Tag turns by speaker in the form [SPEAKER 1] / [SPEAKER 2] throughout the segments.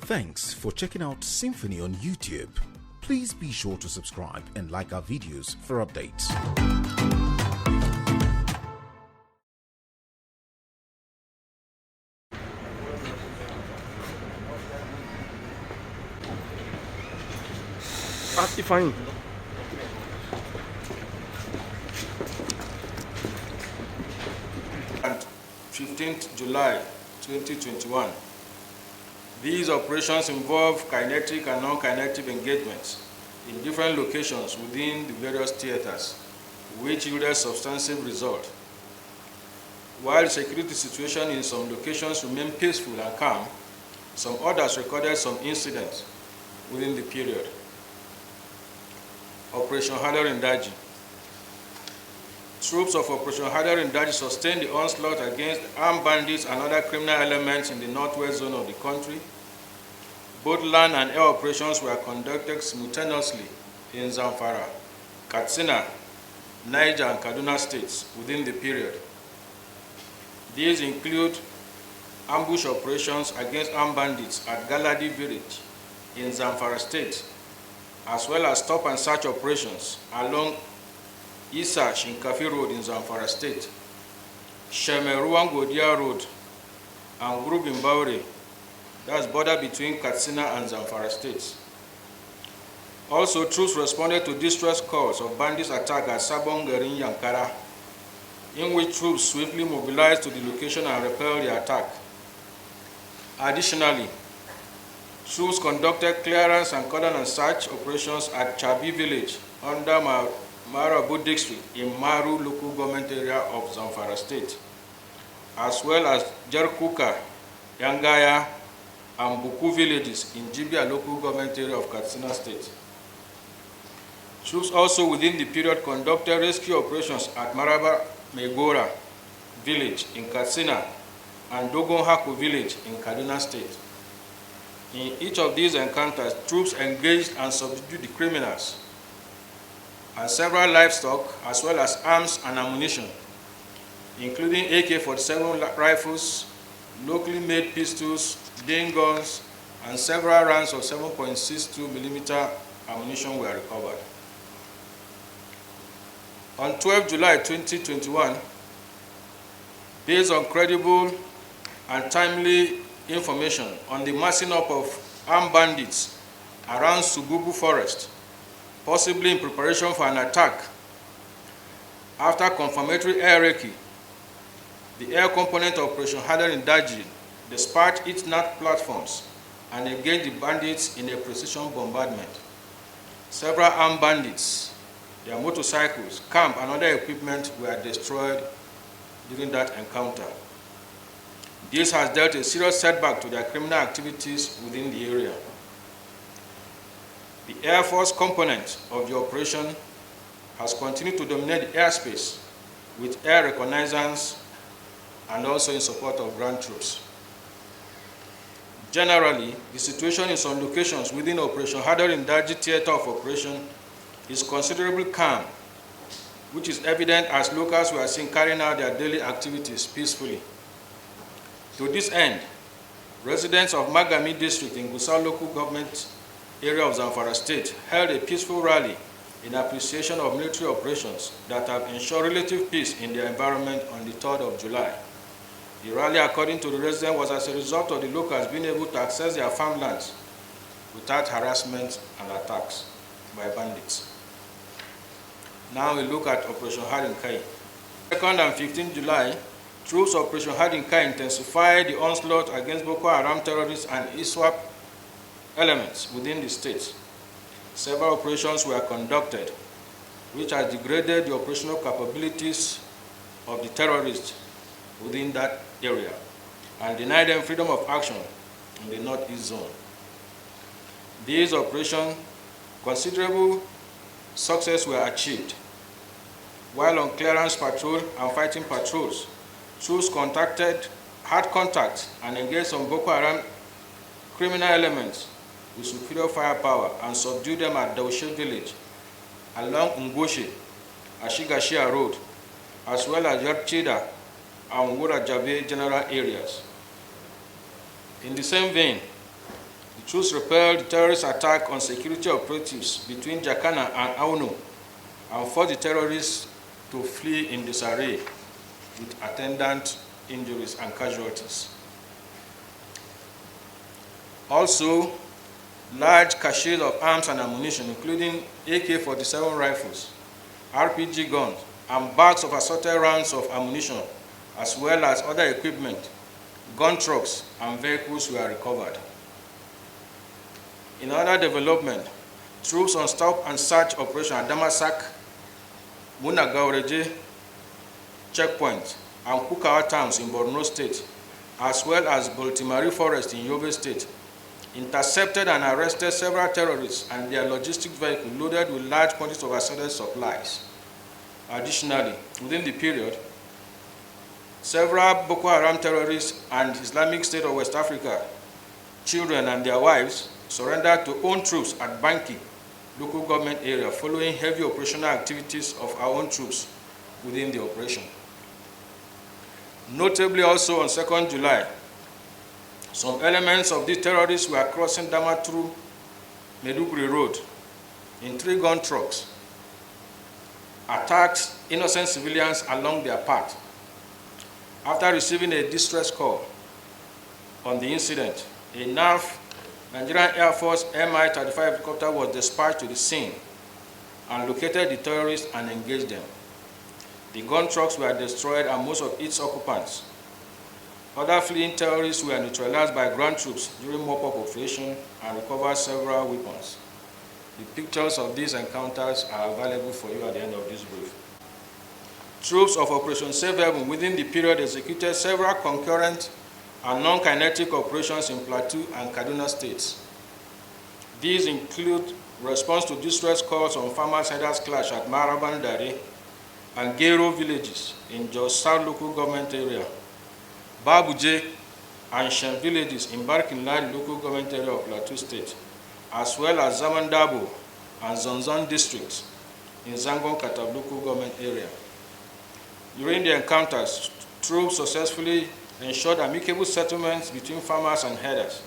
[SPEAKER 1] Thanks for checking out SYMFONI on YouTube. Please be sure to subscribe and like our videos for updates.
[SPEAKER 2] Fine. 15th July 2021. These operations involve kinetic and non-kinetic engagements in different locations within the various theaters, which yielded substantive result. While the security situation in some locations remained peaceful and calm, some others recorded some incidents within the period. Operation Hadar in Daji. Troops of Operation Hadar in Daji sustained the onslaught against armed bandits and other criminal elements in the northwest zone of the country. Both land and air operations were conducted simultaneously in Zamfara, Katsina, Niger, and Kaduna states within the period. These include ambush operations against armed bandits at Galadi village in Zamfara state, as well as stop and search operations along Isa Shinkafi Road in Zamfara State, Shemeruwan Godia Road, and Gurubin Baure, that's border between Katsina and Zamfara states. Also, troops responded to distress calls of bandits' attack at Sabon Garin Yankara, in which troops swiftly mobilized to the location and repelled the attack. Additionally, troops conducted clearance and cordon and search operations at Chabi village under Marabu district in Maru local government area of Zamfara state, as well as Jarkuka, Yangaya, and Buku villages in Jibia local government area of Katsina state. Troops also within the period conducted rescue operations at Maraba Megora village in Katsina and Dogon Haku village in Kaduna state. In each of these encounters, troops engaged and subdued the criminals and several livestock, as well as arms and ammunition, including AK-47 rifles, locally made pistols, Dane guns, and several rounds of 7.62 mm ammunition were recovered. On 12 July 2021, based on credible and timely information on the massing up of armed bandits around Sububu Forest, possibly in preparation for an attack, after confirmatory air recce, the air component of Operation Hadar in Daji dispatched its NAT platforms and engaged the bandits in a precision bombardment. Several armed bandits, their motorcycles, camp, and other equipment were destroyed during that encounter. This has dealt a serious setback to their criminal activities within the area. The Air Force component of the operation has continued to dominate the airspace with air reconnaissance and also in support of ground troops. Generally, the situation in some locations within Operation Hadar in Daji theater of operation is considerably calm, which is evident as locals were seen carrying out their daily activities peacefully. To this end, residents of Magami district in Gusau local government area of Zamfara state held a peaceful rally in appreciation of military operations that have ensured relative peace in their environment on the 3rd of July. The rally, according to the residents, was as a result of the locals being able to access their farmlands without harassment and attacks by bandits. Now we look at Operation Hadinkai. 2nd and 15th July, troops of Operation Hadinkai intensified the onslaught against Boko Haram terrorists and ISWAP elements within the state. Several operations were conducted, which has degraded the operational capabilities of the terrorists within that area and denied them freedom of action in the northeast zone. These operations, considerable success were achieved. While on clearance patrol and fighting patrols, troops had contact and engaged some Boko Haram criminal elements with superior firepower and subdued them at Daushe village, along Ngoshe, Ashigashia Road, as well as Yarchida and Wura Jabe general areas. In the same vein, the troops repelled the terrorist attack on security operatives between Jakana and Auno and forced the terrorists to flee in disarray with attendant injuries and casualties. Also, large caches of arms and ammunition, including AK-47 rifles, RPG guns, and bags of assorted rounds of ammunition, as well as other equipment, gun trucks, and vehicles were recovered. In other development, troops on stop and search operation at Damasak, Munagaureje checkpoint, and Kukawa towns in Borno State, as well as Boltimari Forest in Yobe State, intercepted and arrested several terrorists and their logistic vehicle loaded with large quantities of assorted supplies. Additionally, within the period, several Boko Haram terrorists and Islamic State of West Africa, children and their wives, surrendered to own troops at Banki, local government area, following heavy operational activities of our own troops within the operation. Notably also on 2nd July, some elements of these terrorists were crossing Damaturu Meduguri Road in 3 gun trucks, attacked innocent civilians along their path. After receiving a distress call on the incident, a NAF, Nigerian Air Force Mi-35 helicopter was dispatched to the scene and located the terrorists and engaged them. The gun trucks were destroyed and most of its occupants. Other fleeing terrorists were neutralized by ground troops during mop-up operation and recovered several weapons. The pictures of these encounters are available for you at the end of this brief. Troops of Operation Safe Haven within the period executed several concurrent and non-kinetic operations in Plateau and Kaduna states. These include response to distress calls on farmers' herders clash at Marabandare and Gero villages in Jos South local government area, Babuje and Shen villages in Barkinladi local government area of Plateau State, as well as Zamandabo and Zonzon districts in Zangon Katab local government area. During the encounters, troops successfully ensured amicable settlements between farmers and herders,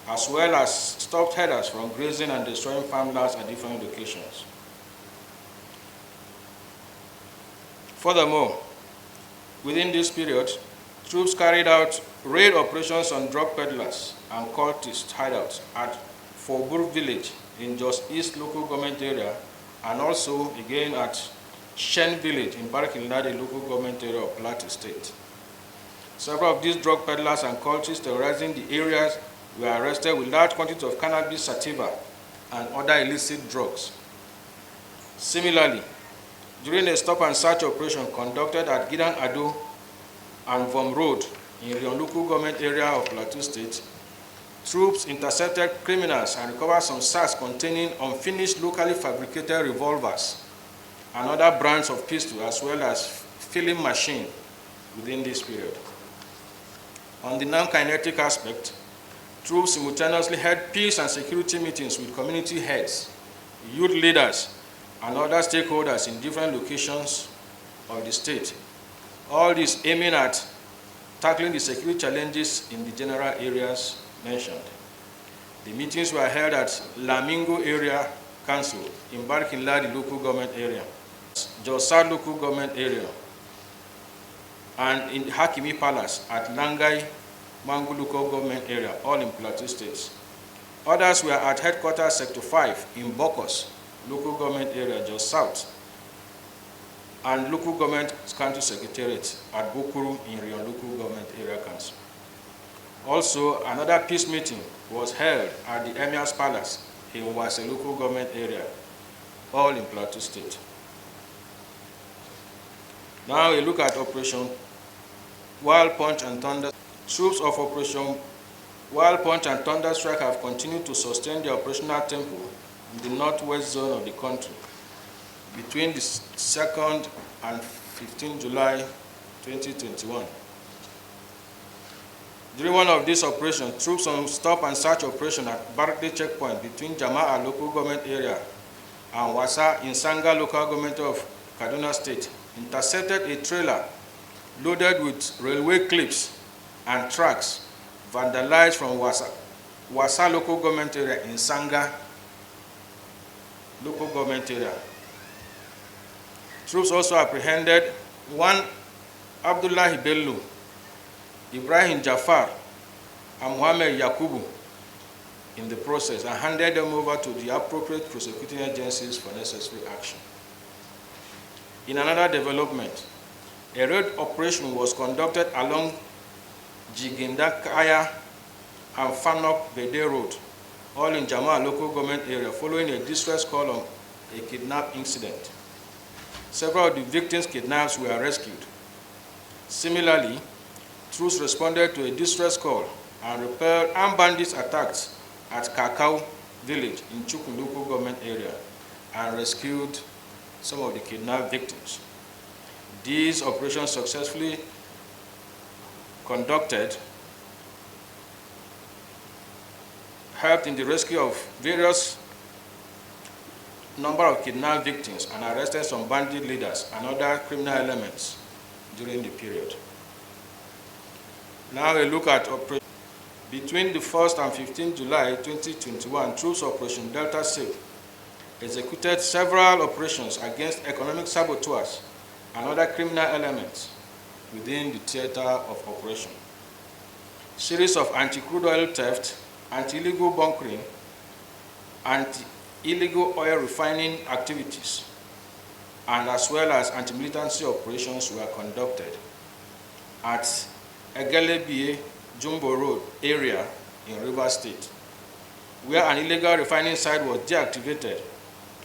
[SPEAKER 2] as well as stopped herders from grazing and destroying farmlands at different locations. Furthermore, within this period, troops carried out raid operations on drug peddlers and cultist hideouts at Fobur village in Jos East local government area, and also again at Shen village in Barkinladi local government area of Plateau State. Several of these drug peddlers and cultists terrorizing the areas were arrested with large quantities of cannabis sativa and other illicit drugs. Similarly, during a stop and search operation conducted at Gidan Ado and Vom Road in Rion local government area of Plateau State, troops intercepted criminals and recovered some sacks containing unfinished locally fabricated revolvers and other brands of pistols, as well as filling machine within this period. On the non-kinetic aspect, troops simultaneously held peace and security meetings with community heads, youth leaders, and other stakeholders in different locations of the state. All this aiming at tackling the security challenges in the general areas mentioned. The meetings were held at Lamingo Area Council in Barkinladi local government area, Josad local government area, and in Hakimi Palace at Langai Mangu local government area, all in Plateau States. Others were at headquarters Sector 5 in Bokos local government area, Jos South, and local government council secretariat at Bukuru in Rion local government area council. Also, another peace meeting was held at the Emir's Palace in Wase local government area, all in Plateau State. Now a look at Operation Wild Punch and Thunder. Troops of Operation Wild Punch and Thunder Strike have continued to sustain their operational tempo in the northwest zone of the country between the 2nd and 15 July 2021. During one of these operations, troops on stop and search operation at Barclay checkpoint between Jama'a local government area and Wasa in Sanga local government of Kaduna State intercepted a trailer loaded with railway clips and tracks vandalized from Wasa Wasa local government area in Sanga local government area. Troops also apprehended one Abdullahi Bello, Ibrahim Jafar, and Muhammad Yakubu in the process and handed them over to the appropriate prosecuting agencies for necessary action. In another development, a raid operation was conducted along Jigindakaya and Fanok Bede Road, all in Jama local government area, following a distress call on a kidnap incident. Several of the victims' kidnaps were rescued. Similarly, troops responded to a distress call and repelled armed bandits attacks at Kakao village in Chukwu local government area and rescued some of the kidnapped victims. These operations successfully conducted helped in the rescue of various number of kidnapped victims and arrested some bandit leaders and other criminal elements during the period. Now a look at operation. Between the 1st and 15th July 2021, troops Operation Delta Safe executed several operations against economic saboteurs and other criminal elements within the theater of operation. Series of anti-crude oil theft, anti-illegal bunkering, anti-illegal oil refining activities, and as well as anti-militancy operations were conducted at Egelebie Jumbo Road area in Rivers State, where an illegal refining site was deactivated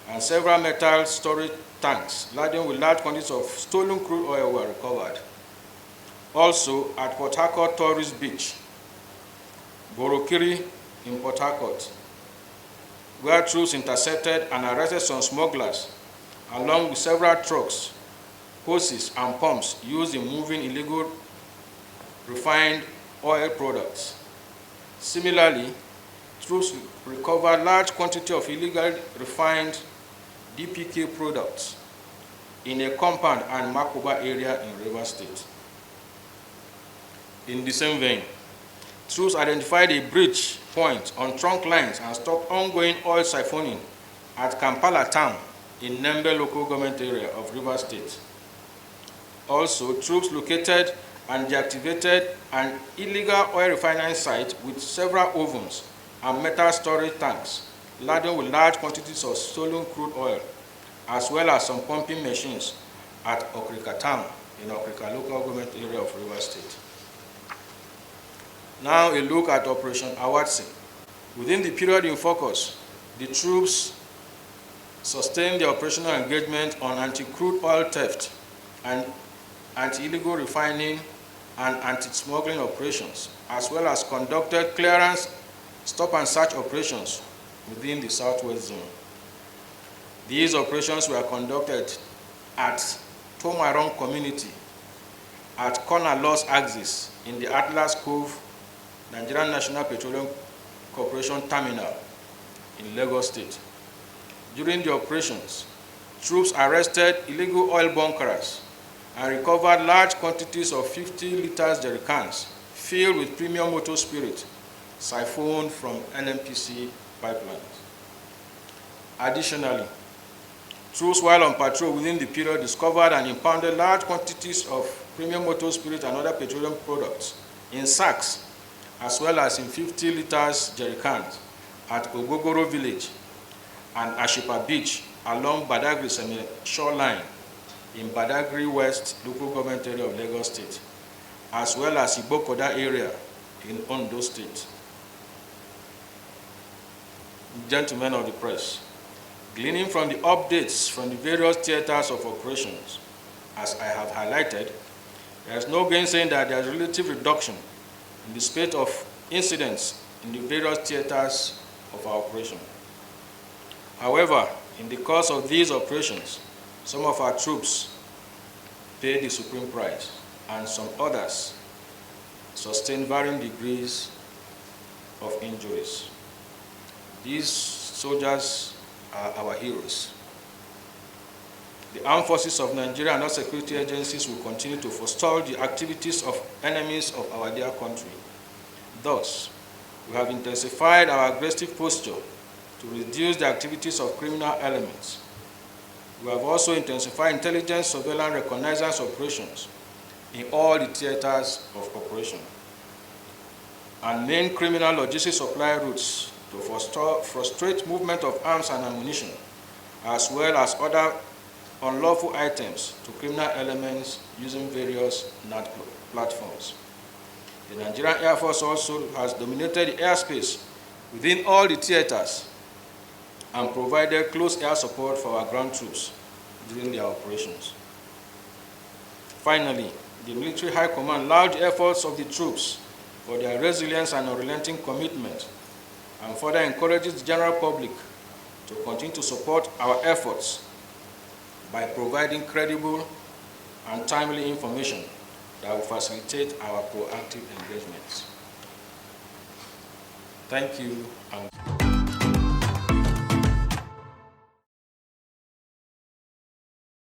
[SPEAKER 2] and several metal storage tanks laden with large quantities of stolen crude oil were recovered. Also at Port Harcourt Tourist Beach, Borokiri in Port Harcourt, where troops intercepted and arrested some smugglers along with several trucks, hoses, and pumps used in moving illegal refined oil products. Similarly, troops recovered large quantity of illegal refined DPK products in a compound and Makoba area in Rivers State. In the same vein, troops identified a breach point on trunk lines and stopped ongoing oil siphoning at Kampala town in Nembe local government area of Rivers State. Also, troops located and deactivated an illegal oil refining site with several ovens and metal storage tanks laden with large quantities of stolen crude oil, as well as some pumping machines at Okrika town in Okrika local government area of Rivers State. Now a look at Operation Awatsi. Within the period in focus, the troops sustained their operational engagement on anti-crude oil theft and anti-illegal refining and anti-smuggling operations, as well as conducted clearance, stop and search operations within the Southwest Zone. These operations were conducted at Tomaron community, at Corner Loss Axis in the Atlas Cove Nigerian National Petroleum Corporation Terminal in Lagos State. During the operations, troops arrested illegal oil bunkerers and recovered large quantities of 50 liters jerry cans filled with premium motor spirit siphoned from NNPC pipelines. Additionally, troops while on patrol within the period discovered and impounded large quantities of premium motor spirit and other petroleum products in sacks, as well as in 50 liters jerry cans at Ogogoro village and Ashipa Beach along Badagry shoreline in Badagry West local government area of Lagos State, as well as Ibokoda area in Ondo State. Gentlemen of the press, gleaning from the updates from the various theaters of operations, as I have highlighted, there is no gainsaying that there is relative reduction in the spate of incidents in the various theaters of our operation. However, in the course of these operations, some of our troops paid the supreme price, and some others sustained varying degrees of injuries. These soldiers are our heroes. The armed forces of Nigeria and our security agencies will continue to forestall the activities of enemies of our dear country. Thus, We have intensified our aggressive posture to reduce the activities of criminal elements. We have also intensified intelligence, surveillance, reconnaissance operations in all the theaters of operation and main criminal logistics supply routes to frustrate movement of arms and ammunition, as well as other unlawful items to criminal elements using various NAT platforms. The Nigerian Air Force also has dominated the airspace within all the theaters and provided close air support for our ground troops during their operations. Finally, the Military High Command lauded the efforts of the troops for their resilience and unrelenting commitment, and further encourages the general public to continue to support our efforts by providing credible and timely information that will facilitate our proactive engagements. Thank you.